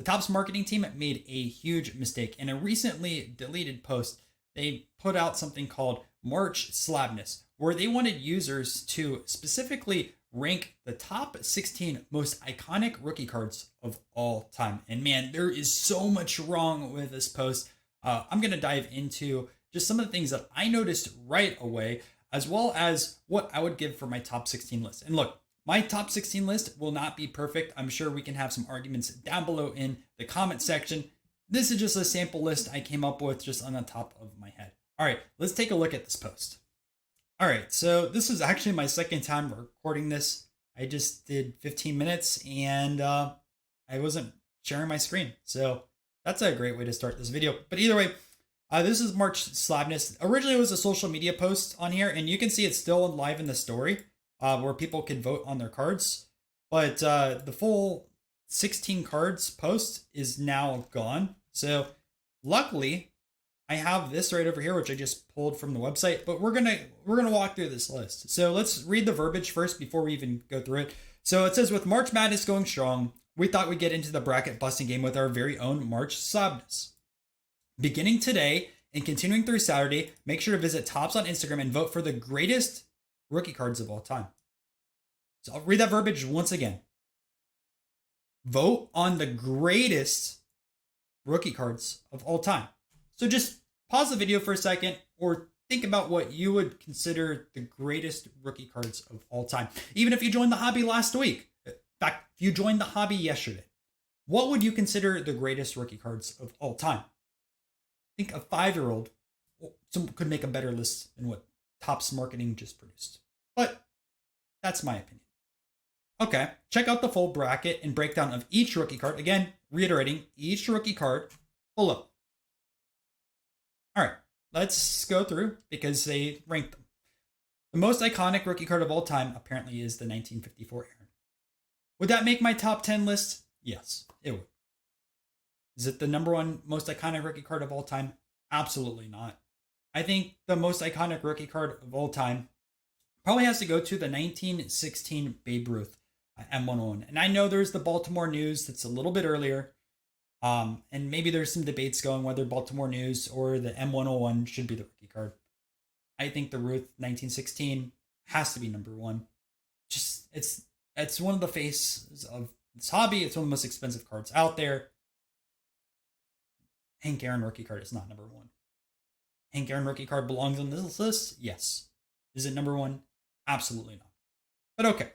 Topps marketing team made a huge mistake. In a recently deleted post, they put out something called March Slabnis, where they wanted users to specifically rank the top 16 most iconic rookie cards of all time. And man, there is so much wrong with this post. I'm going to dive into just some of the things that I noticed right away, as well as what I would give for my top 16 list. And look, my top 16 list will not be perfect. I'm sure we can have some arguments down below in the comment section. This is just a sample list I came up with just on the top of my head. All right, let's take a look at this post. All right, so this is actually my second time recording this. I just did 15 minutes and I wasn't sharing my screen. So that's a great way to start this video. But either way, this is March Slabnis. Originally, it was a social media post on here, and you can see it's still live in the story where people can vote on their cards. But the full 16 cards post is now gone. So luckily, I have this right over here, which I just pulled from the website, but we're gonna walk through this list. So let's read the verbiage first before we even go through it. So it says, with March Madness going strong, we thought we'd get into the bracket busting game with our very own March Slabnis. Beginning today and continuing through Saturday, make sure to visit Topps on Instagram and vote for the greatest rookie cards of all time. So I'll read that verbiage once again. Vote on the greatest rookie cards of all time. So just pause the video for a second or think about what you would consider the greatest rookie cards of all time. Even if you joined the hobby last week. In fact, if you joined the hobby yesterday, what would you consider the greatest rookie cards of all time? I think a 5-year-old could make a better list than what Topps marketing just produced. But that's my opinion. Okay, check out the full bracket and breakdown of each rookie card. Again, reiterating, each rookie card below. All right, let's go through because they ranked them. The most iconic rookie card of all time apparently is the 1954 Aaron. Would that make my top 10 list? Yes, it would. Is it the number one most iconic rookie card of all time? Absolutely not. I think the most iconic rookie card of all time probably has to go to the 1916 Babe Ruth M101. And I know there's the Baltimore News that's a little bit earlier. And maybe there's some debates going whether Baltimore News or the M101 should be the rookie card. I think the Ruth 1916 has to be number one. Just it's one of the faces of this hobby. It's one of the most expensive cards out there. Hank Aaron rookie card is not number one. Hank Aaron rookie card belongs on this list? Yes. Is it number one? Absolutely not. But okay.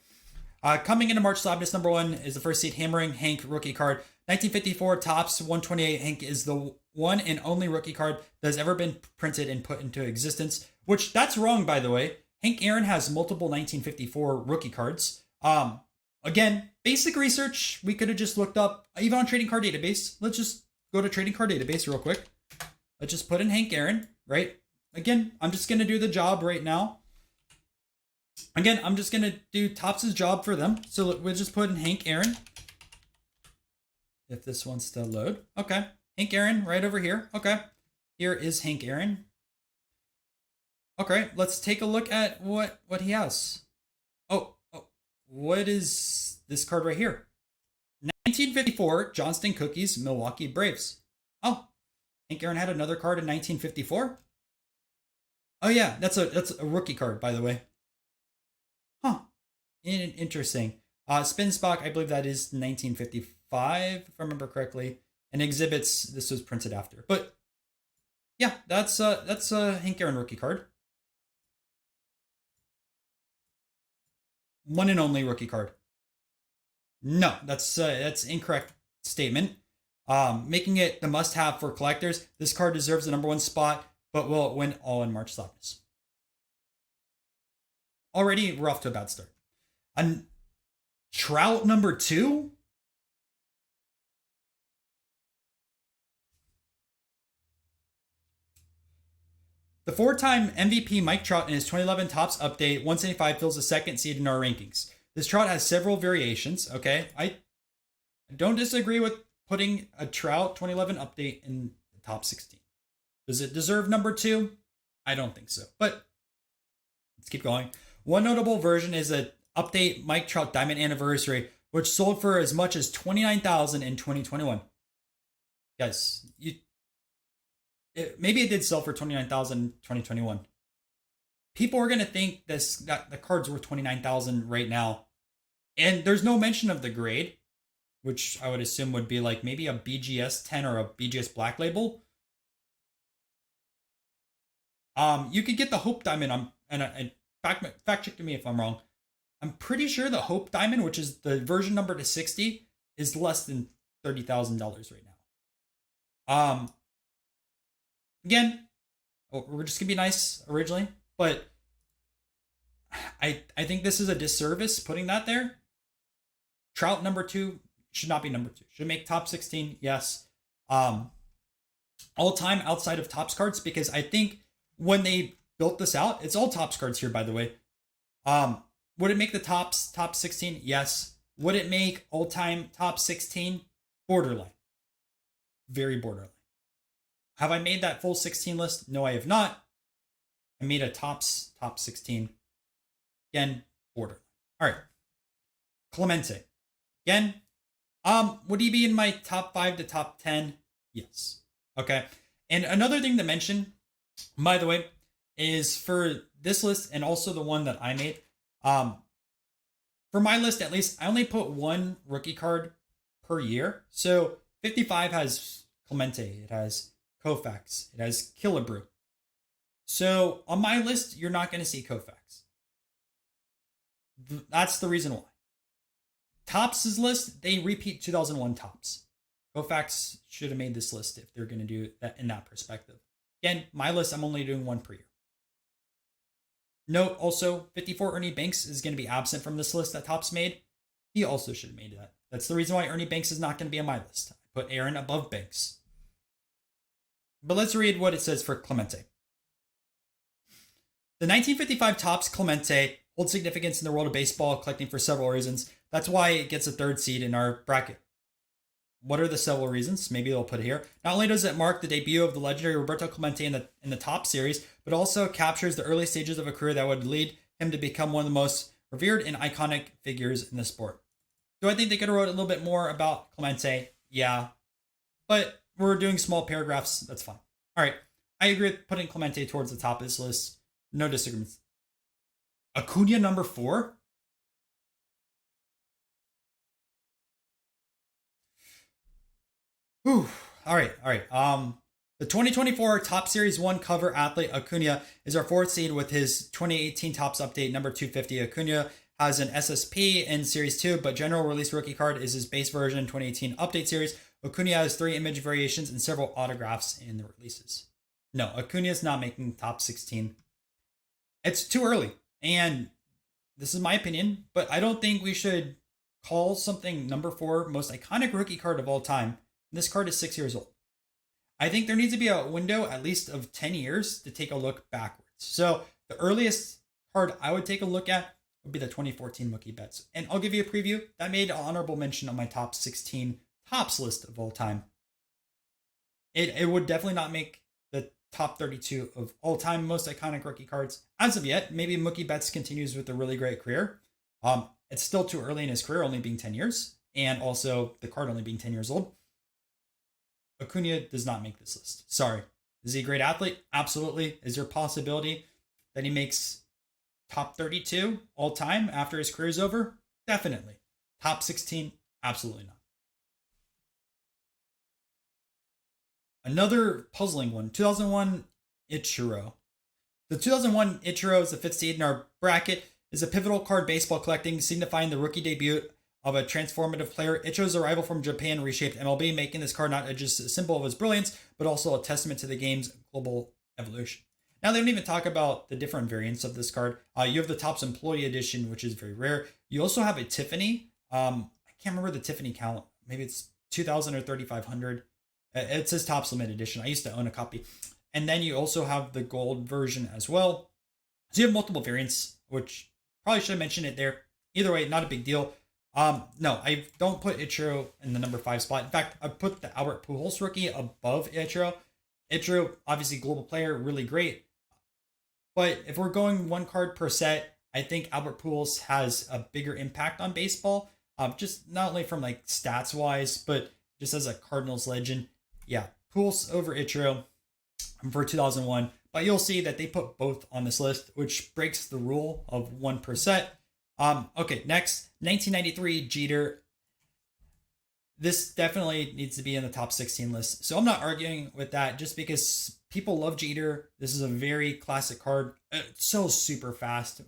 Coming into March Slabnis, number one is the first seed Hammering Hank rookie card. 1954 Topps 128 Hank is the one and only rookie card that has ever been printed and put into existence, which that's wrong, by the way. Hank Aaron has multiple 1954 rookie cards. Again, basic research we could have just looked up, even on Trading Card Database. Let's just go to Trading Card Database real quick. Let's just put in Hank Aaron, right? Again, I'm just going to do the job right now. Again, I'm just going to do Topps' job for them. So we'll just put in Hank Aaron. If this wants to load. Okay. Hank Aaron right over here. Okay. Here is Hank Aaron. Okay. Let's take a look at what he has. Oh, what is this card right here? 1954 Johnston Cookies Milwaukee Braves. Oh, Hank Aaron had another card in 1954. Oh yeah, that's a rookie card, by the way. Huh. Interesting. Spin Spock, I believe that is 1955, if I remember correctly. And Exhibits, this was printed after. But yeah, that's a Hank Aaron rookie card. One and only rookie card. No, that's incorrect statement. Making it the must-have for collectors. This card deserves the number one spot, but will it win all in March Slabnis? Already, we're off to a bad start. And Trout number 2? The 4-time MVP Mike Trout in his 2011 Topps update 175 fills the second seed in our rankings. This Trout has several variations, okay? I don't disagree with putting a Trout 2011 update in the top 16. Does it deserve number 2? I don't think so, but let's keep going. One notable version is a update Mike Trout Diamond Anniversary, which sold for as much as $29,000 in 2021. Guys, maybe it did sell for 29,000 in 2021. People are gonna think that the card's worth 29,000 right now, and there's no mention of the grade, which I would assume would be like maybe a BGS 10 or a BGS Black Label. You could get the Hope Diamond. And fact check to me if I'm wrong. I'm pretty sure the Hope Diamond, which is the version number to 60, is less than $30,000 right now. Again, we're just gonna be nice originally, but I think this is a disservice putting that there. Trout number 2 should not be number 2. Should make top 16, yes. All time outside of Topps cards, because I think when they built this out, it's all Topps cards here, by the way. Would it make the top 16? Yes. Would it make all time top 16? Borderline. Very borderline. Have I made that full 16 list? No, I have not. I made a top 16. Again, borderline. All right. Clemente. Again, would he be in my top 5 to top 10? Yes. Okay. And another thing to mention, by the way, is for this list and also the one that I made, for my list at least, I only put one rookie card per year. So 55 has Clemente, it has Koufax, it has Killebrew. So on my list, you're not going to see Koufax. That's the reason why. Topps' list, they repeat 2001 Topps. Koufax should have made this list if they're going to do that in that perspective. Again, my list, I'm only doing one per year. Note also, 54 Ernie Banks is going to be absent from this list that Topps made. He also should have made that. That's the reason why Ernie Banks is not going to be on my list. I put Aaron above Banks. But let's read what it says for Clemente. The 1955 Topps Clemente holds significance in the world of baseball collecting for several reasons. That's why it gets a third seed in our bracket. What are the several reasons? Maybe they'll put it here. Not only does it mark the debut of the legendary Roberto Clemente in the Topps series, but also captures the early stages of a career that would lead him to become one of the most revered and iconic figures in the sport. Do I think they could have wrote a little bit more about Clemente? Yeah. But we're doing small paragraphs. That's fine. All right. I agree with putting Clemente towards the top of this list. No disagreements. Acuna number 4? Whew. All right. The 2024 Topps Series 1 cover athlete Acuna is our 4th seed with his 2018 Topps update number 250. Acuna has an SSP in Series 2, but general release rookie card is his base version 2018 update series. Acuna has 3 image variations and several autographs in the releases. No, Acuna is not making top 16. It's too early, and this is my opinion, but I don't think we should call something number 4 most iconic rookie card of all time. This card is 6 years old. I think there needs to be a window at least of 10 years to take a look backwards. So the earliest card I would take a look at would be the 2014 Mookie Betts. And I'll give you a preview. That made an honorable mention on my top 16 Topps list of all time. It would definitely not make the top 32 of all time most iconic rookie cards as of yet. Maybe Mookie Betts continues with a really great career. It's still too early in his career, only being 10 years, and also the card only being 10 years old. Acuna does not make this list. Sorry. Is he a great athlete? Absolutely. Is there a possibility that he makes top 32 all time after his career is over? Definitely. Top 16? Absolutely not. Another puzzling one. 2001 Ichiro. The 2001 Ichiro is the 5th seed in our bracket. Is a pivotal card baseball collecting, signifying the rookie debut of a transformative player. Ichiro's arrival from Japan reshaped MLB, making this card not just a symbol of his brilliance, but also a testament to the game's global evolution. Now, they don't even talk about the different variants of this card. You have the Topps Employee Edition, which is very rare. You also have a Tiffany. I can't remember the Tiffany count. Maybe it's 2,000 or 3,500. It says Topps Limited Edition. I used to own a copy. And then you also have the gold version as well. So you have multiple variants, which probably should have mentioned it there. Either way, not a big deal. No, I don't put Ichiro in the number 5 spot. In fact, I put the Albert Pujols rookie above Ichiro. Ichiro, obviously global player, really great. But if we're going one card per set, I think Albert Pujols has a bigger impact on baseball. Just not only from like stats wise, but just as a Cardinals legend. Yeah, Pujols over Ichiro for 2001. But you'll see that they put both on this list, which breaks the rule of 1%. Okay, next, 1993 Jeter. This definitely needs to be in the top 16 list. So I'm not arguing with that just because people love Jeter. This is a very classic card. It's so super fast.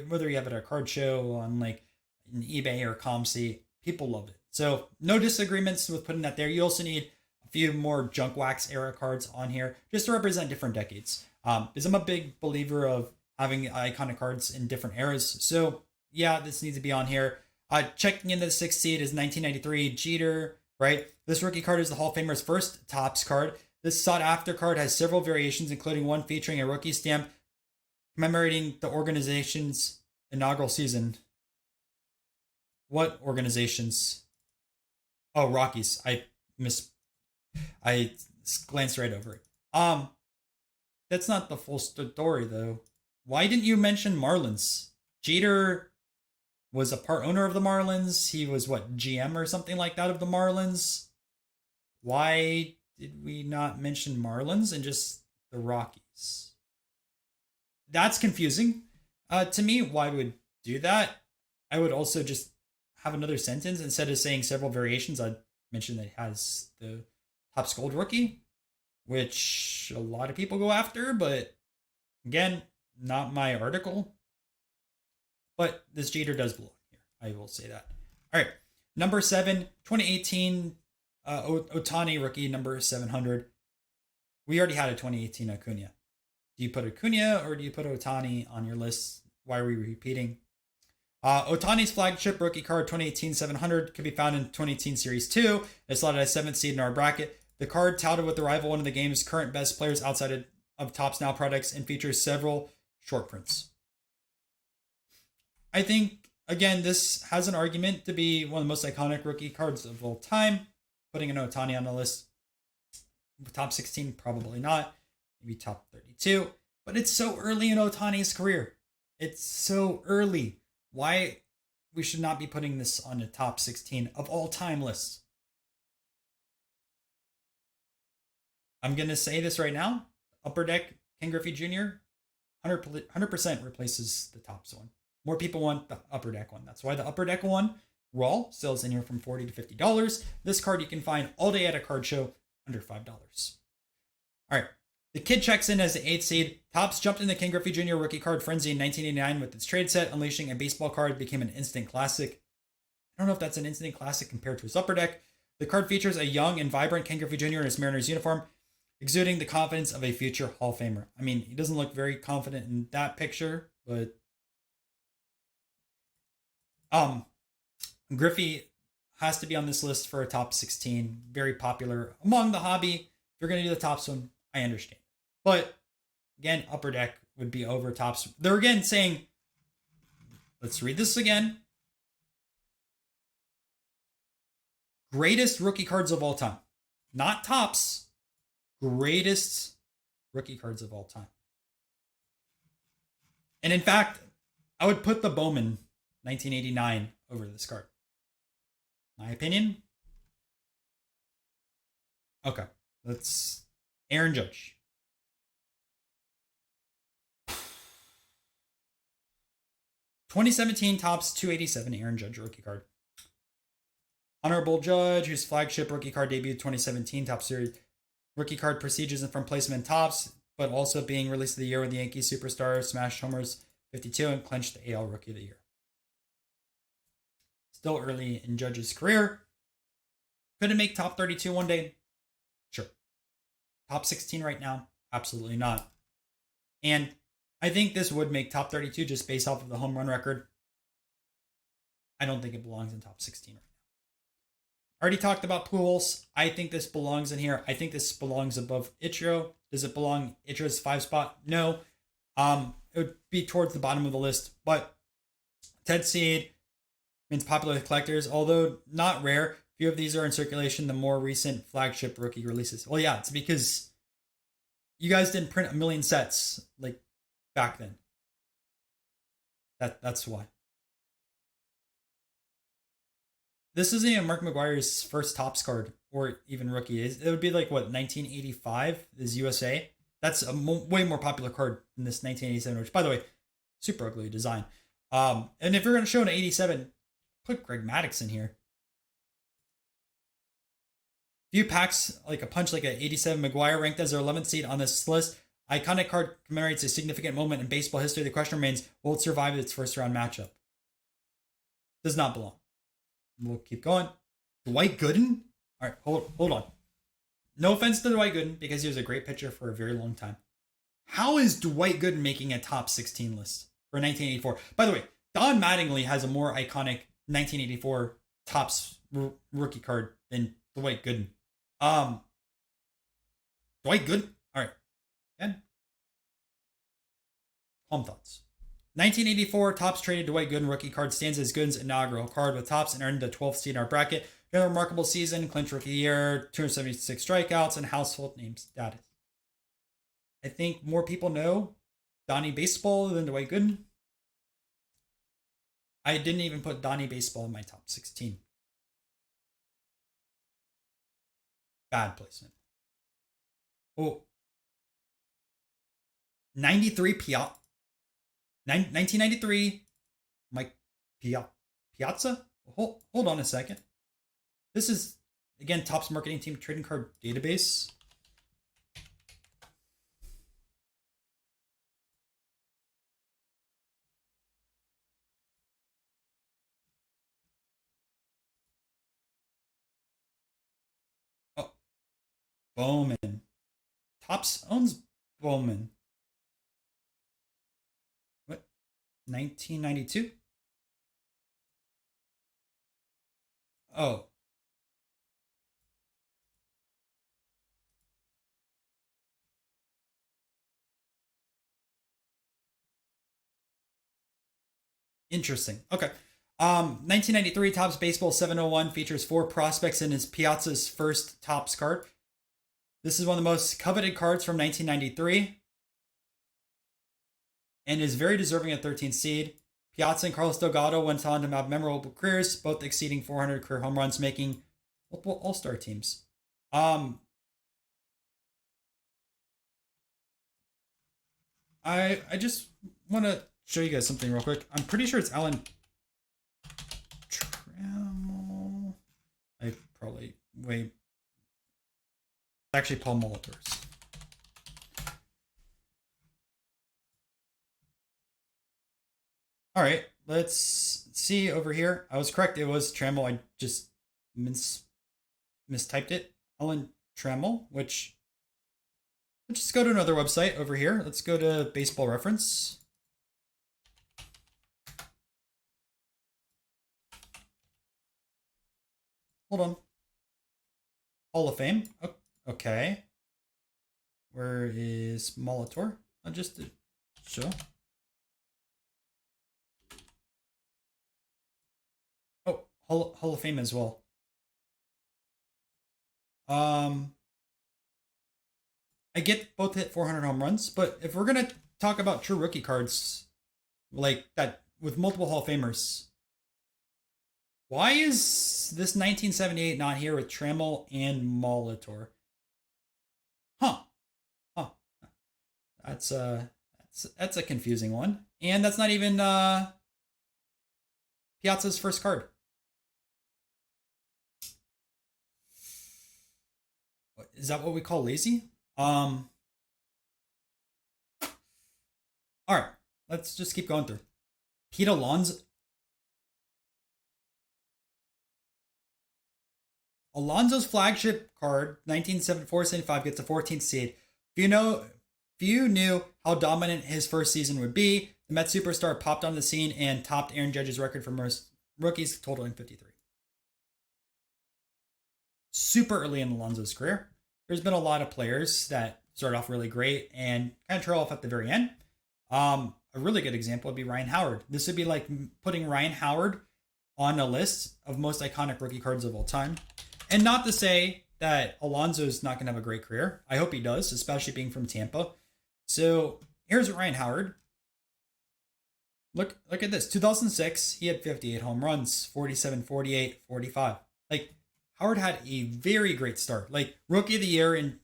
Whether you have it at a card show on like an eBay or ComC, people love it. So no disagreements with putting that there. You also need a few more junk wax era cards on here just to represent different decades. Because I'm a big believer of having iconic cards in different eras. So yeah, this needs to be on here. Checking into the 6th seed is 1993 Jeter, right? This rookie card is the Hall of Famer's first Topps card. This sought-after card has several variations, including one featuring a rookie stamp commemorating the organization's inaugural season. What organizations? Oh, Rockies. I glanced right over it. That's not the full story, though. Why didn't you mention Marlins? Jeter was a part owner of the Marlins. He was what, GM or something like that of the Marlins. Why did we not mention Marlins and just the Rockies? That's confusing. To me, why would do that? I would also just have another sentence instead of saying several variations. I'd mention that it has the Topps Gold rookie, which a lot of people go after, but again, not my article. But this Jeter does belong here. I will say that. All right. Number 7, 2018 Ohtani rookie, number 700. We already had a 2018 Acuna. Do you put Acuna or do you put Ohtani on your list? Why are we repeating? Ohtani's flagship rookie card, 2018 700, can be found in 2018 Series 2. It's slotted as 7th seed in our bracket. The card touted with the rival one of the game's current best players outside of Topps Now products and features several short prints. I think, again, this has an argument to be one of the most iconic rookie cards of all time. Putting an Ohtani on the list. Top 16, probably not. Maybe top 32. But it's so early in Ohtani's career. It's so early. Why we should not be putting this on the top 16 of all time list. I'm going to say this right now. Upper Deck Ken Griffey Jr. 100% replaces the Topps one. More people want the Upper Deck one. That's why the Upper Deck one, raw, sells in here from $40 to $50. This card you can find all day at a card show under $5. All right. The kid checks in as the 8th seed. Topps jumped in the Ken Griffey Jr. rookie card frenzy in 1989 with its trade set, unleashing a baseball card became an instant classic. I don't know if that's an instant classic compared to his Upper Deck. The card features a young and vibrant Ken Griffey Jr. in his Mariners uniform, exuding the confidence of a future Hall of Famer. I mean, he doesn't look very confident in that picture, but Griffey has to be on this list for a top 16. Very popular among the hobby. If you're going to do the Topps one, I understand. But again, Upper Deck would be over Topps. They're again saying, let's read this again. Greatest rookie cards of all time. Not Topps. Greatest rookie cards of all time. And in fact, I would put the Bowman 1989 over this card. My opinion? Okay. Let's Aaron Judge. (2017) Topps 287 Aaron Judge rookie card. Honorable Judge, whose flagship rookie card debuted 2017 Topps Series rookie card procedures and from placement in Topps, but also being released of the year when the Yankees superstar smashed homers 52 and clinched the AL Rookie of the Year. Still early in Judge's career. Could it make top 32 one day? Sure. Top 16 right now? Absolutely not. And I think this would make top 32 just based off of the home run record. I don't think it belongs in top 16 right now. Already talked about Pujols. I think this belongs in here. I think this belongs above Ichiro. Does it belong Ichiro's 5 spot? No. It would be towards the bottom of the list. But 10th seed means popular with collectors, although not rare. Few of these are in circulation, the more recent flagship rookie releases. Well, yeah, it's because you guys didn't print a million sets like back then. That's why. This isn't even Mark McGwire's first Topps card. or even rookie. It would be like what 1985 is USA. That's a way more popular card than this 1987, which by the way, super ugly design. And if you're going to show an 87, put Greg Maddux in here. Few packs like a punch like an 87 McGuire ranked as their 11th seed on this list. Iconic card commemorates a significant moment in baseball history. The question remains, will it survive its first round matchup? Does not belong. We'll keep going. Dwight Gooden? All right, hold on. No offense to Dwight Gooden, because he was a great pitcher for a very long time. How is Dwight Gooden making a top 16 list for 1984? By the way, Don Mattingly has a more iconic 1984 Topps rookie card than Dwight Gooden. Dwight Gooden? All right. Again. Calm thoughts. 1984 Topps traded Dwight Gooden rookie card stands as Gooden's inaugural card with Topps and earned the 12th seed in our bracket. He had a remarkable season, clinched rookie year, 276 strikeouts, and household name status. I think more people know Donnie Baseball than Dwight Gooden. I didn't even put Donnie Baseball in my top 16. Bad placement. Oh. 93 Piazza. 1993 Mike Piazza? Hold on a second. This is, again, Topps marketing team trading card database. Oh, Bowman. Topps owns Bowman. What? 1992? Oh. Interesting. Okay. 1993 Topps Baseball 701 features 4 prospects in his Piazza's first Topps card. This is one of the most coveted cards from 1993 and is very deserving of 13th seed. Piazza and Carlos Delgado went on to have memorable careers, both exceeding 400 career home runs, making multiple All-Star teams. I just want to show you guys something real quick. I'm pretty sure it's Alan Trammell. I probably wait. Actually, Paul Molitor's. All right, let's see over here. I was correct. It was Trammell. I just mistyped it. Alan Trammell, which let's just go to another website over here. Let's go to Baseball Reference. Hold on. Hall of Fame. Oh, okay. Where is Molitor? I'll just show. Oh, Hall of Fame as well. I get both hit 400 home runs, but if we're gonna talk about true rookie cards like that with multiple Hall of Famers, why is this 1978 not here with Trammell and Molitor? Huh. That's a confusing one. And that's not even Piazza's first card. Is that what we call lazy? All right, let's just keep going through. Pete Alonso's flagship card, 1974-75, gets a 14th seed. Few knew how dominant his first season would be. The Mets superstar popped on the scene and topped Aaron Judge's record for most rookies, totaling 53. Super early in Alonso's career. There's been a lot of players that start off really great and kind of trail off at the very end. A really good example would be Ryan Howard. This would be like putting Ryan Howard on a list of most iconic rookie cards of all time. And not to say that Alonso's not going to have a great career. I hope he does, especially being from Tampa. So here's Ryan Howard. Look at this. 2006, he had 58 home runs, 47, 48, 45. Like, Howard had a very great start, like rookie of the year in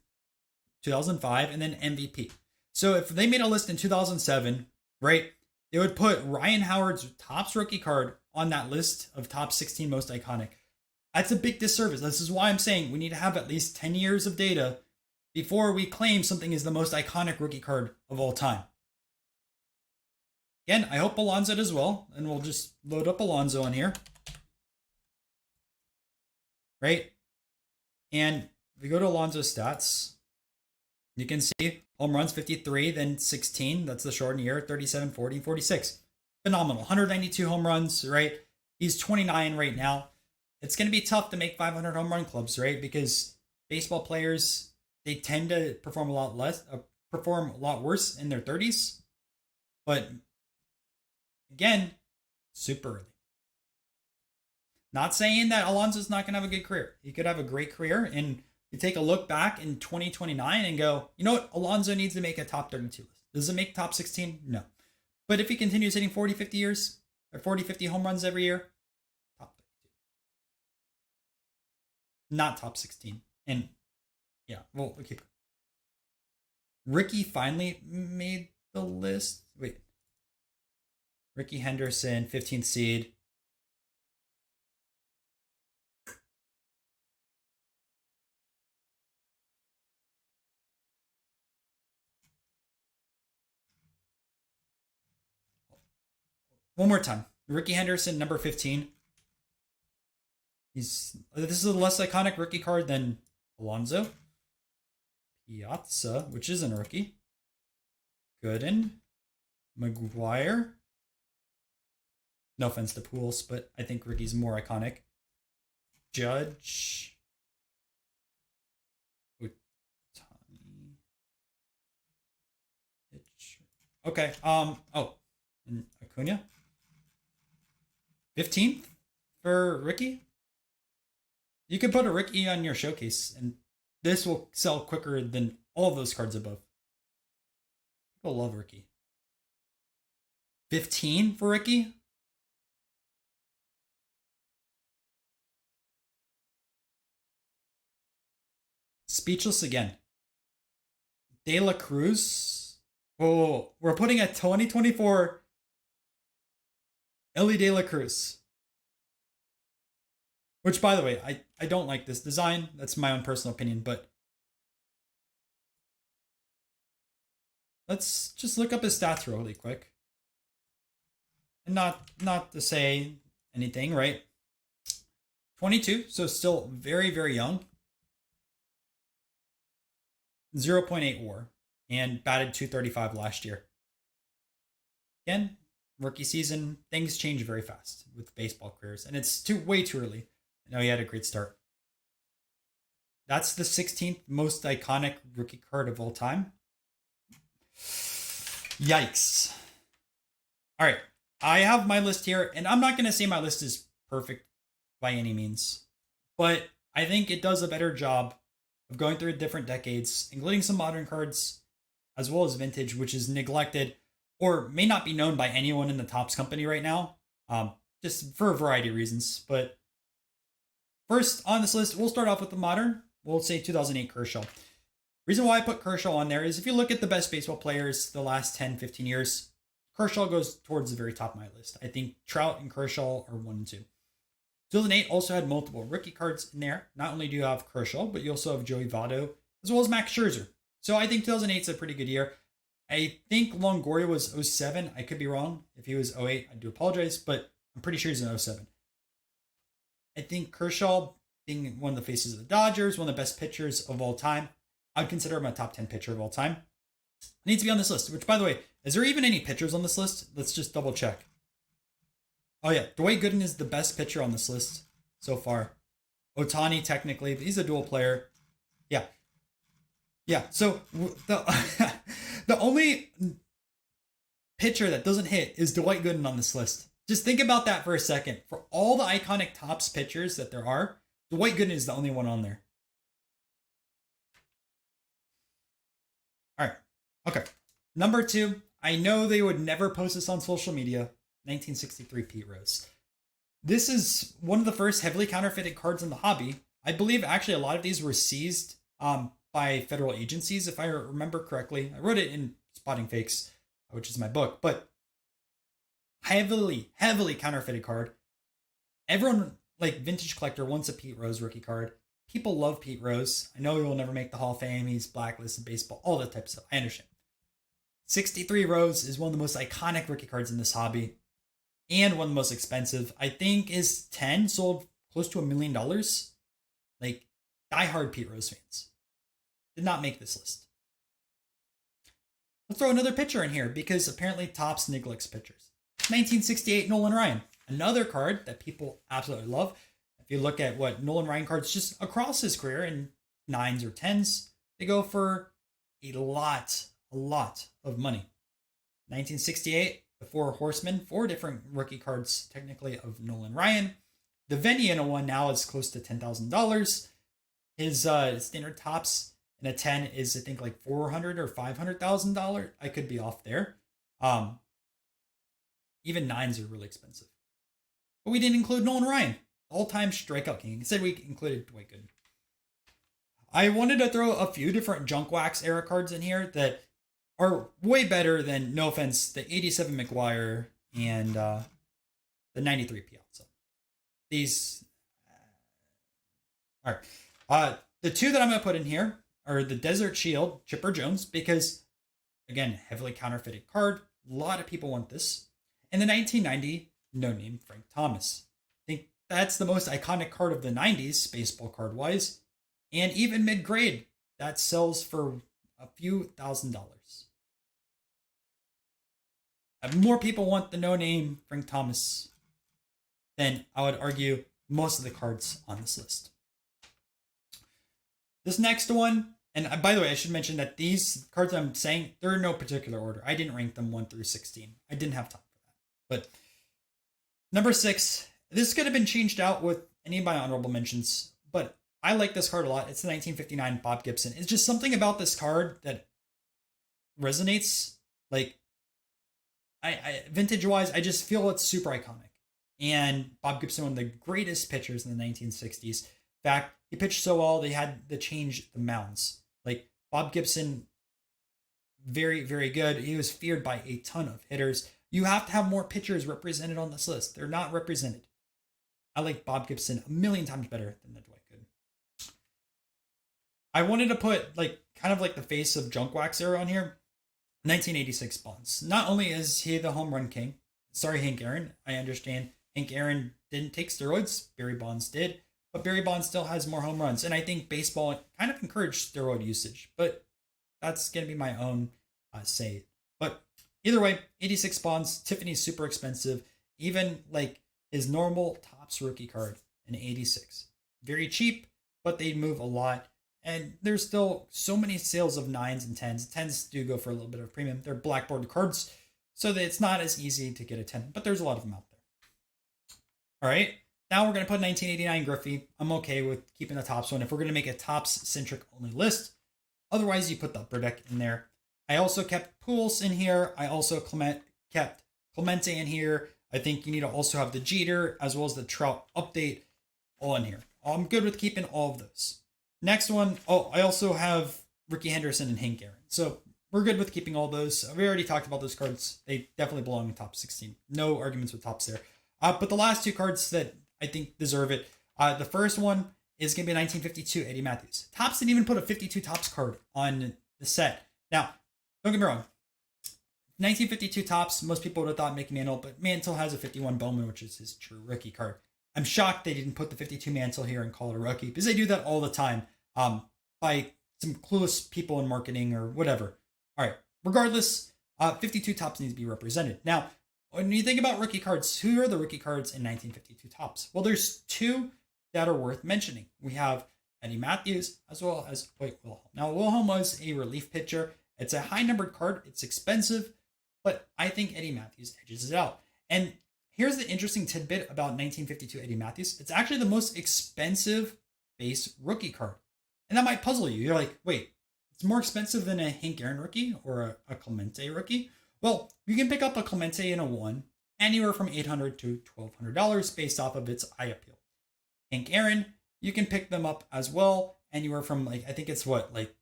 2005 and then MVP. So if they made a list in 2007, right, they would put Ryan Howard's Topps rookie card on that list of top 16 most iconic. That's a big disservice. This is why I'm saying we need to have at least 10 years of data before we claim something is the most iconic rookie card of all time. Again, I hope Alonso does well, and we'll just load up Alonso on here. Right? And if we go to Alonso's stats, you can see home runs 53, then 16. That's the shortened year, 37, 40, 46. Phenomenal. 192 home runs, right? He's 29 right now. It's going to be tough to make 500 home run clubs, right? Because baseball players, they tend to perform a lot worse in their 30s. But again, super early. Not saying that Alonso's not going to have a good career. He could have a great career, and you take a look back in 2029 and go, you know what? Alonso needs to make a top 32 list. Does it make top 16? No. But if he continues hitting 40, 50 years, or 40, 50 home runs every year, top 32. Not top 16. And yeah, well, okay. Ricky finally made the list. Wait. Ricky Henderson, 15th seed. One more time. Ricky Henderson, number 15. This is a less iconic rookie card than Alonso. Piazza, which isn't a rookie. Gooden. McGuire. No offense to Pools, but I think Ricky's more iconic. Judge. Okay. And Acuna. 15th for Ricky. You could put a Ricky on your showcase, and this will sell quicker than all of those cards above. People love Ricky. 15 for Ricky. Speechless again. De La Cruz. Oh, we're putting a 2024 Ellie De La Cruz. Which, by the way, I don't like this design. That's my own personal opinion, but let's just look up his stats really quick. And not to say anything, right? 22, so still very, very young. 0.8 WAR and batted 235 last year. Again, rookie season, things change very fast with baseball careers, and it's way too early. I know he had a great start. That's the 16th most iconic rookie card of all time. Yikes. All right, I have my list here, and I'm not going to say my list is perfect by any means, but I think it does a better job of going through different decades, including some modern cards, as well as vintage, which is neglected or may not be known by anyone in the Topps company right now, just for a variety of reasons. But first on this list, we'll start off with the modern. We'll say 2008 Kershaw. Reason why I put Kershaw on there is if you look at the best baseball players the last 10, 15 years, Kershaw goes towards the very top of my list. I think Trout and Kershaw are 1 and 2. 2008 also had multiple rookie cards in there. Not only do you have Kershaw, but you also have Joey Votto, as well as Max Scherzer. So I think 2008 is a pretty good year. I think Longoria was 07. I could be wrong. If he was 08, I do apologize, but I'm pretty sure he's in 07. I think Kershaw, being one of the faces of the Dodgers, one of the best pitchers of all time, I'd consider him a top 10 pitcher of all time. Needs to be on this list, which, by the way, is there even any pitchers on this list? Let's just double check. Oh, yeah. Dwight Gooden is the best pitcher on this list so far. Ohtani, technically, but he's a dual player. Yeah. Yeah. So the the only pitcher that doesn't hit is Dwight Gooden on this list. Just think about that for a second. For all the iconic Topps pitchers that there are, Dwight Gooden is the only one on there. All right. Okay. Number 2, I know they would never post this on social media. 1963 Pete Rose. This is one of the first heavily counterfeited cards in the hobby. I believe actually a lot of these were seized by federal agencies, if I remember correctly. I wrote it in Spotting Fakes, which is my book, but heavily counterfeited card. Everyone, like vintage collector, wants a Pete Rose rookie card. People love Pete Rose. I know he will never make the Hall of Fame. He's blacklisted baseball, all that type of stuff. I understand. 63 Rose is one of the most iconic rookie cards in this hobby and one of the most expensive. I think is 10 sold close to $1 million. Like, diehard Pete Rose fans did not make this list. Let's throw another pitcher in here because apparently Topps neglects pitchers. 1968 Nolan Ryan, another card that people absolutely love. If you look at what Nolan Ryan cards just across his career in 9s or 10s, they go for a lot of money. 1968, the Four Horsemen, 4 different rookie cards technically of Nolan Ryan. The Veniana one now is close to $10,000. His standard Topps in a 10 is I think like $400,000 or $500,000. I could be off there. Even 9s are really expensive. But we didn't include Nolan Ryan, all-time strikeout king. Instead, we included Dwight Gooden. I wanted to throw a few different junk wax era cards in here that are way better than, no offense, the 87 McGuire and the 93 Piazza. These, all right. The 2 that I'm going to put in here are the Desert Shield, Chipper Jones, because, again, heavily counterfeited card. A lot of people want this. And the 1990 no-name Frank Thomas. I think that's the most iconic card of the 90s, baseball card-wise. And even mid-grade, that sells for a few $1,000s. More people want the no-name Frank Thomas than I would argue most of the cards on this list. This next one, and by the way, I should mention that these cards I'm saying, they're in no particular order. I didn't rank them 1 through 16. I didn't have time for that. But number 6, this could have been changed out with any of my honorable mentions, but I like this card a lot. It's the 1959 Bob Gibson. It's just something about this card that resonates. Like, I vintage-wise, I just feel it's super iconic. And Bob Gibson, one of the greatest pitchers in the 1960s. In fact, he pitched so well, they had to change the mounds. Like, Bob Gibson, very, very good. He was feared by a ton of hitters. You have to have more pitchers represented on this list. They're not represented. I like Bob Gibson a million times better than the Dwight Gooden. I wanted to put kind of like the face of junk wax era on here. 1986 Bonds. Not only is he the home run king, sorry Hank Aaron, I understand Hank Aaron didn't take steroids, Barry Bonds did, but Barry Bonds still has more home runs. And I think baseball kind of encouraged steroid usage, but that's going to be my own say. But either way, 86 Bonds, Tiffany's super expensive. Even like his normal Topps rookie card in 86. Very cheap, but they move a lot. And there's still so many sales of 9s and 10s. 10s do go for a little bit of premium. They're blackboard cards, so that it's not as easy to get a 10, but there's a lot of them out there. All right, now we're going to put 1989 Griffey. I'm okay with keeping the Topps one if we're going to make a Topps-centric only list. Otherwise, you put the upper deck in there. I also kept Pujols in here. I also kept Clemente in here. I think you need to also have the Jeter as well as the Trout update all in here. I'm good with keeping all of those. Next one, I also have Ricky Henderson and Hank Aaron. So we're good with keeping all those. We already talked about those cards. They definitely belong in top 16. No arguments with Topps there. But the last 2 cards that I think deserve it. The first one is going to be 1952 Eddie Matthews. Topps didn't even put a 52 Topps card on the set. Now, don't get me wrong. 1952 Topps, most people would have thought Mickey Mantle, but Mantle has a 51 Bowman, which is his true rookie card. I'm shocked they didn't put the 52 Mantle here and call it a rookie, because they do that all the time by some clueless people in marketing or whatever. All right, regardless, 52 Topps needs to be represented. Now, when you think about rookie cards, who are the rookie cards in 1952 Topps? Well, there's 2 that are worth mentioning. We have Eddie Matthews as well as Hoyt Wilhelm. Now, Wilhelm was a relief pitcher. It's a high-numbered card. It's expensive, but I think Eddie Matthews edges it out. And here's the interesting tidbit about 1952 Eddie Matthews. It's actually the most expensive base rookie card. And that might puzzle you. You're like, wait, it's more expensive than a Hank Aaron rookie or a Clemente rookie? Well, you can pick up a Clemente in a 1 anywhere from $800 to $1,200 based off of its eye appeal. Hank Aaron, you can pick them up as well, anywhere from like, I think it's what, like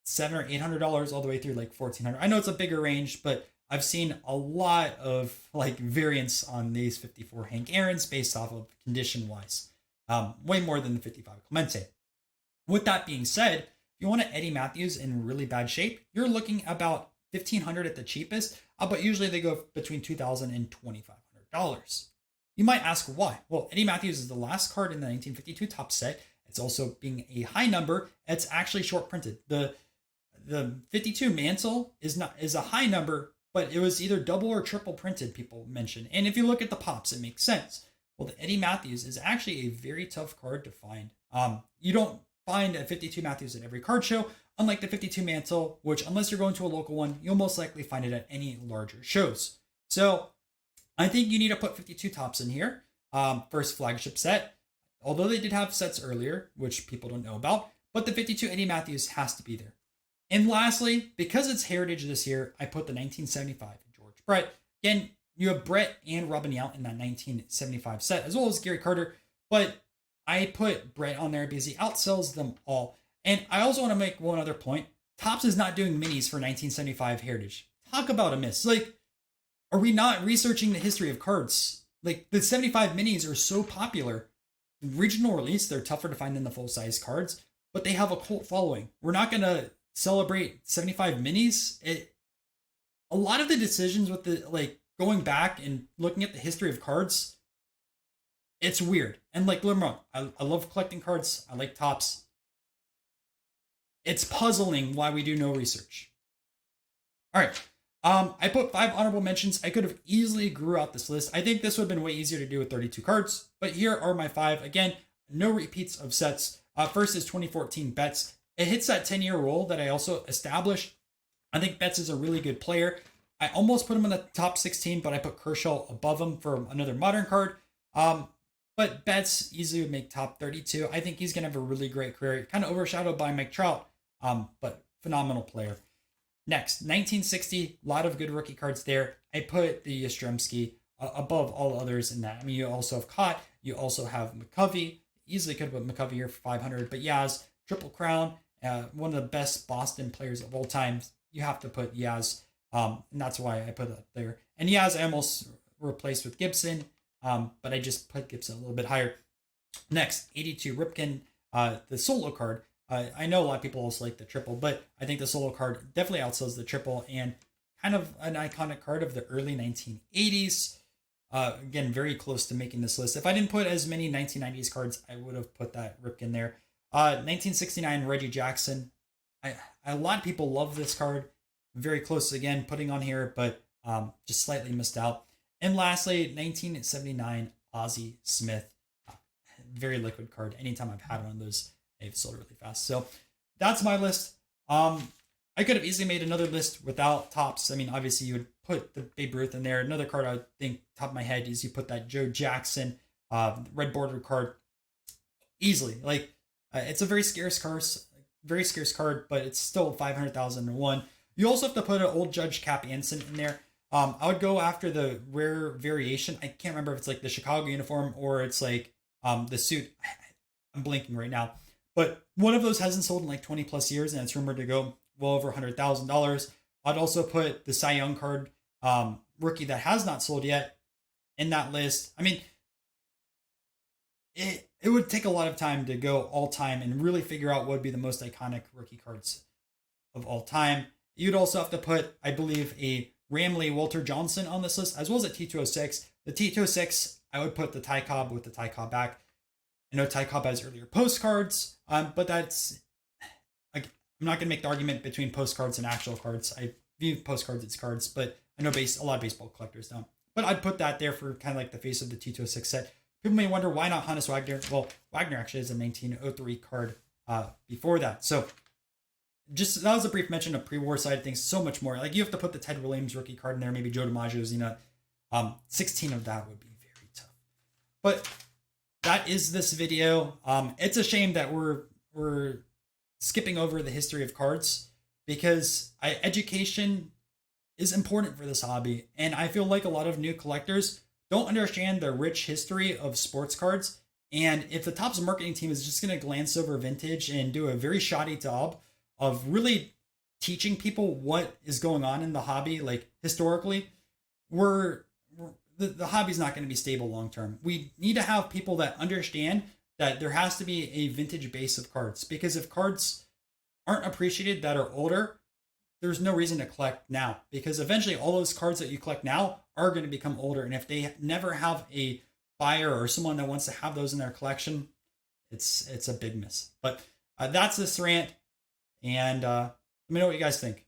$700 or $800 all the way through like 1400. I know it's a bigger range, but I've seen a lot of like variants on these 54 Hank Aaron's based off of condition wise. Way more than the 55 Clemente. With that being said, if you want an Eddie Matthews in really bad shape, you're looking about 1500 at the cheapest, but usually they go between $2,000 and $2,500. You might ask why. Well, Eddie Matthews is the last card in the 1952 top set. It's also being a high number. It's actually short printed. The 52 mantle is a high number, but it was either double or triple printed, people mention. And if you look at the pops, it makes sense. Well, the Eddie Matthews is actually a very tough card to find. You don't find a 52 Matthews at every card show, unlike the 52 mantle, which unless you're going to a local one, you'll most likely find it at any larger shows. So I think you need to put 52 tops in here. First flagship set, although they did have sets earlier, which people don't know about, but the 52 Eddie Matthews has to be there. And lastly, because it's heritage this year, I put the 1975 George Brett. Again, you have Brett and Robin Yount in that 1975 set, as well as Gary Carter, but I put Brett on there because he outsells them all. And I also want to make one other point. Topps is not doing minis for 1975 heritage. Talk about a miss. Like, are we not researching the history of cards? Like, the 75 minis are so popular. Regional release, they're tougher to find than the full-size cards, but they have a cult following. We're not going to celebrate 75 minis. A lot of the decisions with the, like, going back and looking at the history of cards, it's weird. And like, don't get me wrong, I love collecting cards. I like Topps. It's puzzling why we do no research. All right. I put 5 honorable mentions. I could have easily grew out this list. I think this would have been way easier to do with 32 cards, but here are my 5. Again, no repeats of sets. First is 2014 Betts. It hits that 10-year rule that I also established. I think Betts is a really good player. I almost put him in the top 16, but I put Kershaw above him for another modern card. But Betts easily would make top 32. I think he's going to have a really great career. Kind of overshadowed by Mike Trout, but phenomenal player. Next, 1960, a lot of good rookie cards there. I put the Yastrzemski above all others in that. I mean, you also have Cott. You also have McCovey. Easily could have put McCovey here for 500. But Yaz, Triple Crown, one of the best Boston players of all time. You have to put Yaz. And that's why I put that there. And Yaz I almost replaced with Gibson. But I just put Gibson a little bit higher. Next, 82 Ripken, the solo card. I know a lot of people also like the triple, but I think the solo card definitely outsells the triple and kind of an iconic card of the early 1980s. Again, very close to making this list. If I didn't put as many 1990s cards, I would have put that Ripken there. 1969 Reggie Jackson. A lot of people love this card. Very close again, putting on here, but just slightly missed out. And lastly, 1979 Ozzie Smith. Very liquid card. Anytime I've had one of those, they've sold really fast. So that's my list. I could have easily made another list without Topps. I mean, obviously you would put the Babe Ruth in there. Another card I would think top of my head is you put that Joe Jackson red border card easily. Like it's a very scarce card, but it's still 500,001. You also have to put an old Judge Cap Anson in there. I would go after the rare variation. I can't remember if it's like the Chicago uniform or it's like the suit. I'm blanking right now. But one of those hasn't sold in like 20 plus years and it's rumored to go well over $100,000. I'd also put the Cy Young card rookie that has not sold yet in that list. I mean, it would take a lot of time to go all time and really figure out what would be the most iconic rookie cards of all time. You'd also have to put, I believe, a Ramley Walter Johnson on this list, as well as a T206. The T206, I would put the Ty Cobb with the Ty Cobb back. I know Ty Cobb has earlier postcards, but that's, I'm not going to make the argument between postcards and actual cards. I view postcards as cards, but I know a lot of baseball collectors don't. But I'd put that there for kind of like the face of the T206 set. People may wonder, why not Hannes Wagner? Well, Wagner actually has a 1903 card before that. So just, that was a brief mention of pre-war side of things. So much more. Like you have to put the Ted Williams rookie card in there, maybe Joe DiMaggio's, 16 of that would be very tough. But that is this video. It's a shame that we're skipping over the history of cards because education is important for this hobby. And I feel like a lot of new collectors don't understand the rich history of sports cards And if the Topps marketing team is just going to glance over vintage and do a very shoddy job of really teaching people what is going on in the hobby, like historically, we're the hobby's not going to be stable long term. We need to have people that understand that there has to be a vintage base of cards, because if cards aren't appreciated that are older, there's no reason to collect now, because eventually all those cards that you collect now are going to become older. And if they never have a buyer or someone that wants to have those in their collection, it's a big miss. But that's this rant, and let me know what you guys think.